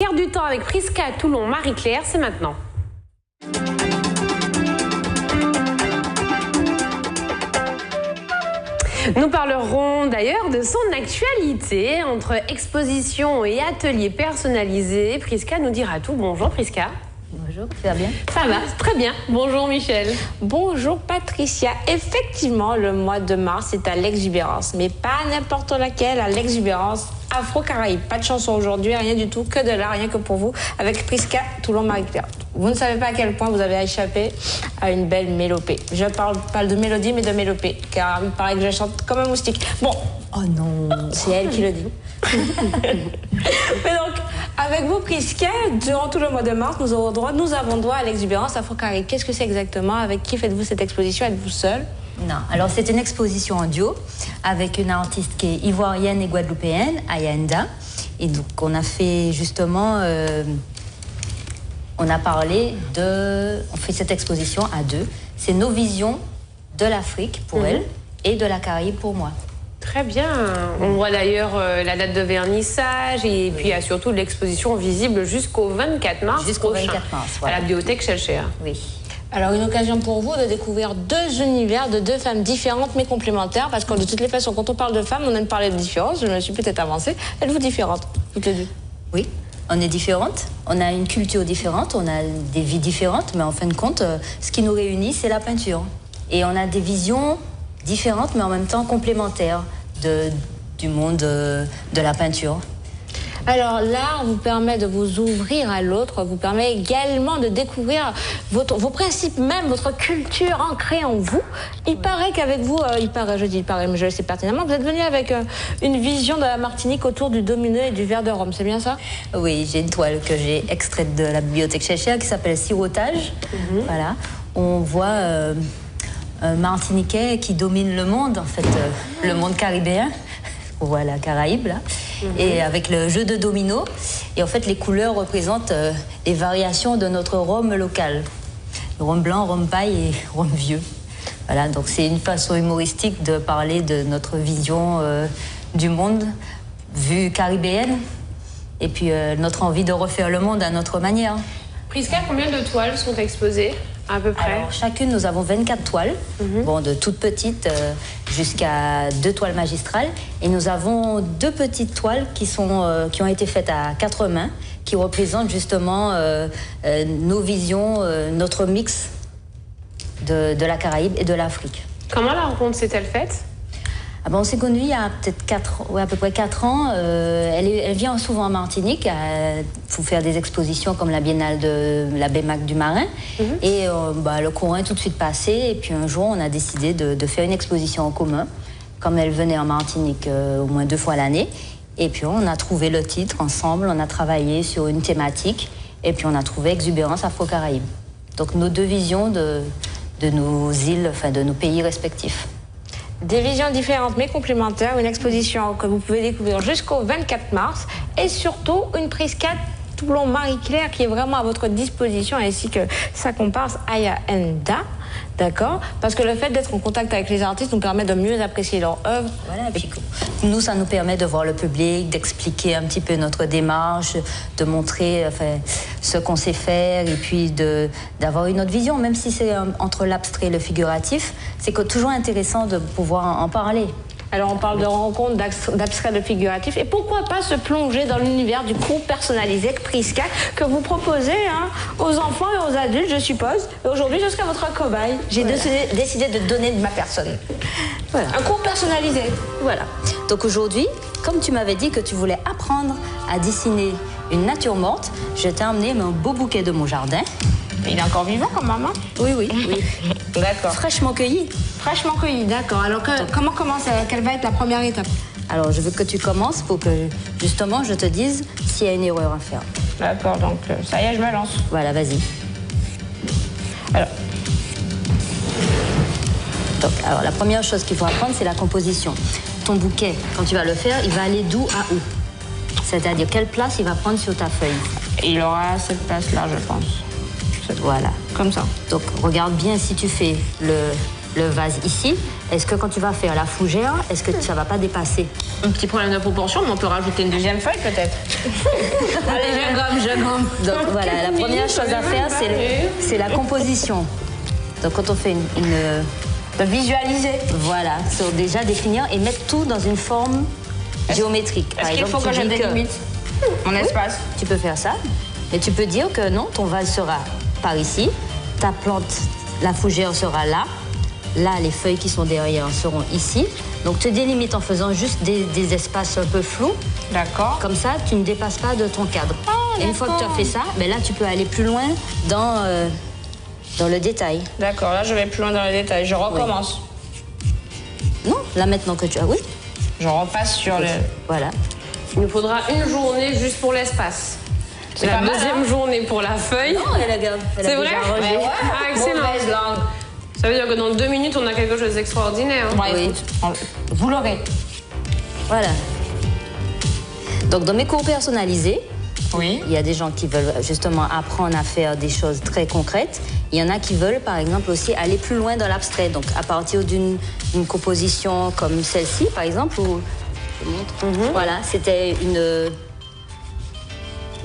perdre du temps avec Prisca Toulon, Marie-Claire, c'est maintenant. Nous parlerons d'ailleurs de son actualité entre expositions et ateliers personnalisés. Prisca nous dira tout. Bonjour Prisca. Bonjour, ça va bien? Ça va, très bien. Bonjour Michel. Bonjour Patricia. Effectivement, le mois de mars est à l'exubérance, mais pas n'importe laquelle, à l'exubérance Afro-Caraïbe. Pas de chanson aujourd'hui, rien du tout, que de l'art, rien que pour vous, avec Prisca Toulon, Marie-Claire. Vous ne savez pas à quel point vous avez échappé à une belle mélopée. Je parle pas de mélodie, mais de mélopée, car il paraît que je chante comme un moustique. Bon, oh non, c'est elle qui le dit. Mais donc, avec vous, Prisca, durant tout le mois de mars, nous avons droit à l'exubérance Afro-Caraïbe. Qu'est-ce que c'est exactement? Avec qui faites-vous cette exposition? Êtes-vous seule? Non, alors c'est une exposition en duo avec une artiste qui est ivoirienne et guadeloupéenne, Ayanda. Et donc on a fait justement, on fait cette exposition à deux. C'est nos visions de l'Afrique pour elle et de la Caraïbe pour moi. Très bien. On voit d'ailleurs la date de vernissage et puis il y a surtout l'exposition visible jusqu'au 24 mars. Jusqu'au 24 mars, voilà. À la bibliothèque Chelcher. Oui. Alors, une occasion pour vous de découvrir deux univers de deux femmes différentes mais complémentaires, parce que de toutes les façons, quand on parle de femmes, on aime parler de différence. Je me suis peut-être avancée. Êtes-vous différente, toutes les deux? Oui, on est différentes. On a une culture différente, on a des vies différentes, mais en fin de compte, ce qui nous réunit, c'est la peinture. Et on a des visions différentes, mais en même temps complémentaires du monde de la peinture. Alors, l'art vous permet de vous ouvrir à l'autre, vous permet également de découvrir vos principes même, votre culture ancrée en vous. Il paraît qu'avec vous, mais je le sais pertinemment, vous êtes venu avec une vision de la Martinique autour du domino et du verre de rhum, c'est bien ça? Oui, j'ai une toile que j'ai extraite de la bibliothèque Chelcher qui s'appelle Sirotage. Voilà, on voit un Martiniquais qui domine le monde, en fait, le monde caribéen. On voit la Caraïbe, là. Et avec le jeu de domino. Et en fait, les couleurs représentent les variations de notre rhum local. Le rhum blanc, rhum paille et rhum vieux. Voilà, donc c'est une façon humoristique de parler de notre vision du monde, vue caribéenne. Et puis notre envie de refaire le monde à notre manière. Prisca, combien de toiles sont exposées à peu près? Alors, chacune, nous avons 24 toiles, bon, de toutes petites jusqu'à 2 toiles magistrales. Et nous avons 2 petites toiles qui ont été faites à 4 mains, qui représentent justement nos visions, notre mix de la Caraïbe et de l'Afrique. Comment la rencontre s'est-elle faite? Ah ben, on s'est connus il y a peut-être à peu près 4 ans. Elle vient souvent en Martinique pour faire des expositions comme la Biennale de la BEMAC du Marin. Et le courant est tout de suite passé. Et puis un jour, on a décidé de faire une exposition en commun. Comme elle venait en Martinique au moins 2 fois l'année. Et puis on a trouvé le titre ensemble. On a travaillé sur une thématique. Et puis on a trouvé Exubérance Afro-Caraïbe. Donc nos 2 visions de nos îles, enfin de nos pays respectifs. Des visions différentes mais complémentaires, une exposition que vous pouvez découvrir jusqu'au 24 mars et surtout une Prisca Toulon Marie-Claire qui est vraiment à votre disposition ainsi que sa comparse Ayanda, d'accord? Parce que le fait d'être en contact avec les artistes nous permet de mieux apprécier leur œuvre. Voilà, et puis nous, ça nous permet de voir le public, d'expliquer un petit peu notre démarche, de montrer ce qu'on sait faire et puis d'avoir une autre vision, même si c'est entre l'abstrait et le figuratif, c'est toujours intéressant de pouvoir en parler. Alors on parle de rencontres, d'abstrait, de figuratif. Et pourquoi pas se plonger dans l'univers du cours personnalisé Prisca que vous proposez aux enfants et aux adultes, je suppose. Et aujourd'hui, je serai votre cobaye. J'ai décidé de donner de ma personne. Voilà. Un cours personnalisé. Voilà. Donc aujourd'hui, comme tu m'avais dit que tu voulais apprendre à dessiner une nature morte, je t'ai emmené un beau bouquet de mon jardin. Il est encore vivant comme maman? Oui. D'accord. Fraîchement cueilli. Fraîchement cueilli, d'accord. Alors comment commencer? Quelle va être la première étape? Alors je veux que tu commences pour que justement je te dise s'il y a une erreur à faire. D'accord, donc ça y est, je me lance. Voilà, vas-y. Alors la première chose qu'il faut apprendre, c'est la composition. Ton bouquet, quand tu vas le faire, il va aller d'où à où? C'est-à-dire quelle place il va prendre sur ta feuille? Il aura cette place-là, je pense. Voilà. Comme ça. Donc, regarde bien si tu fais le vase ici. Est-ce que quand tu vas faire la fougère, est-ce que ça ne va pas dépasser? Un petit problème de proportion, mais on peut rajouter une deuxième feuille peut-être. Allez, je gomme, Donc voilà, la première chose à faire, c'est la composition. Donc quand on fait De visualiser. Voilà, c'est déjà définir et mettre tout dans une forme géométrique. Est-ce qu'il faut que je délimite mon espace? Tu peux faire ça, mais tu peux dire que non, ton vase sera par ici, ta plante, la fougère sera là, là les feuilles qui sont derrière seront ici. Donc tu délimites en faisant juste des espaces un peu flous. D'accord. Comme ça, tu ne dépasses pas de ton cadre. Et une fois que tu as fait ça, ben là tu peux aller plus loin dans le détail. D'accord, là je vais plus loin dans les détails. Je recommence. Non, là maintenant que tu as... Oui. Je repasse sur le... Voilà. Il nous faudra une journée juste pour l'espace. C'est la pas mal, deuxième journée pour la feuille. Non, elle a C'est vrai? rangé. Ouais, Ah, excellent. mauvaise langue. Ça veut dire que dans 2 minutes, on a quelque chose d'extraordinaire. Hein. Ouais, Oui. écoute, vous l'aurez. Voilà. Donc dans mes cours personnalisés, Oui. il y a des gens qui veulent justement apprendre à faire des choses très concrètes. Il y en a qui veulent, par exemple, aussi aller plus loin dans l'abstrait. Donc, à partir d'une composition comme celle-ci, par exemple, où je te montre. Voilà, c'était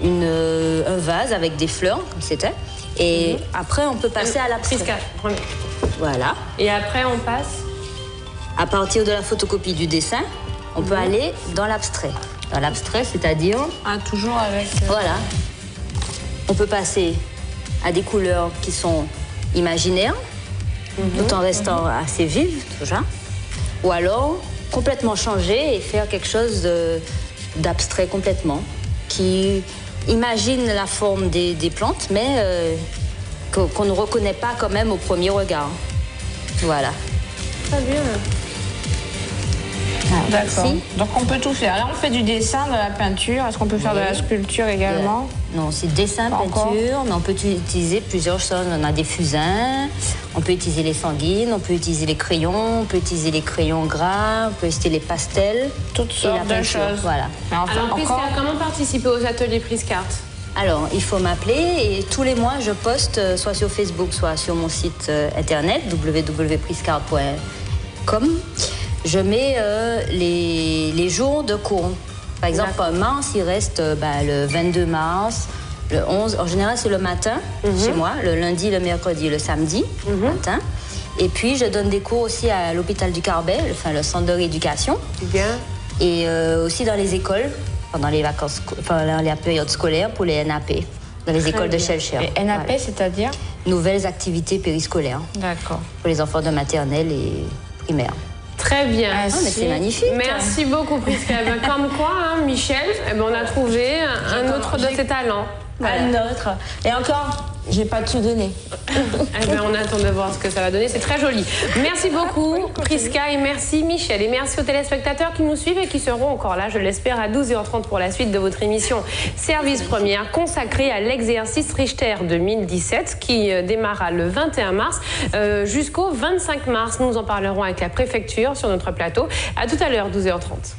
un vase avec des fleurs, comme c'était. Et après, on peut passer à l'abstrait. Prisca, premier. Voilà. Et après, on passe. À partir de la photocopie du dessin, on peut aller dans l'abstrait. Dans l'abstrait, c'est-à-dire... Ah, toujours avec... Voilà. On peut passer à des couleurs qui sont imaginaires, tout en restant assez vives, toujours. Ou alors, complètement changer et faire quelque chose d'abstrait complètement, qui imagine la forme des plantes, mais qu'on ne reconnaît pas quand même au premier regard. Voilà. Très bien. D'accord. Si. Donc on peut tout faire. Là, on fait du dessin, de la peinture. Est-ce qu'on peut faire de la sculpture également? Non, c'est dessin, Pas encore. peinture, mais on peut utiliser plusieurs choses. On a des fusains, on peut utiliser les sanguines, on peut utiliser les crayons, on peut utiliser les crayons gras, on peut utiliser les pastels. Toutes et la sortes de peinture. choses. Voilà. Mais enfin, Alors, Prisca, encore... comment participer aux ateliers Priscart? Alors, il faut m'appeler et tous les mois, je poste soit sur Facebook, soit sur mon site internet www.priscart.com. Je mets les jours de cours. Par exemple, en mars, il reste le 22 mars, le 11. En général, c'est le matin chez moi, le lundi, le mercredi, le samedi matin. Et puis, je donne des cours aussi à l'hôpital du Carbet, le centre de rééducation. Bien. Et aussi dans les écoles, pendant les vacances, la période scolaire pour les NAP, dans les écoles de Shellshare. Et NAP, Voilà. c'est-à-dire? Nouvelles activités périscolaires D'accord. pour les enfants de maternelle et primaire. Très bien. Ah, Ah, mais c'est magnifique. Merci beaucoup, Prisca. Comme quoi, hein, Michel, on a trouvé un autre de ses talents. Voilà. Un autre. Et encore, j'ai pas tout donné. On attend de voir ce que ça va donner. C'est très joli. Merci beaucoup, Prisca, et merci, Michel. Et merci aux téléspectateurs qui nous suivent et qui seront encore là, je l'espère, à 12h30 pour la suite de votre émission Service Première, consacrée à l'exercice Richter 2017, qui démarra le 21 mars jusqu'au 25 mars. Nous en parlerons avec la préfecture sur notre plateau. À tout à l'heure, 12h30.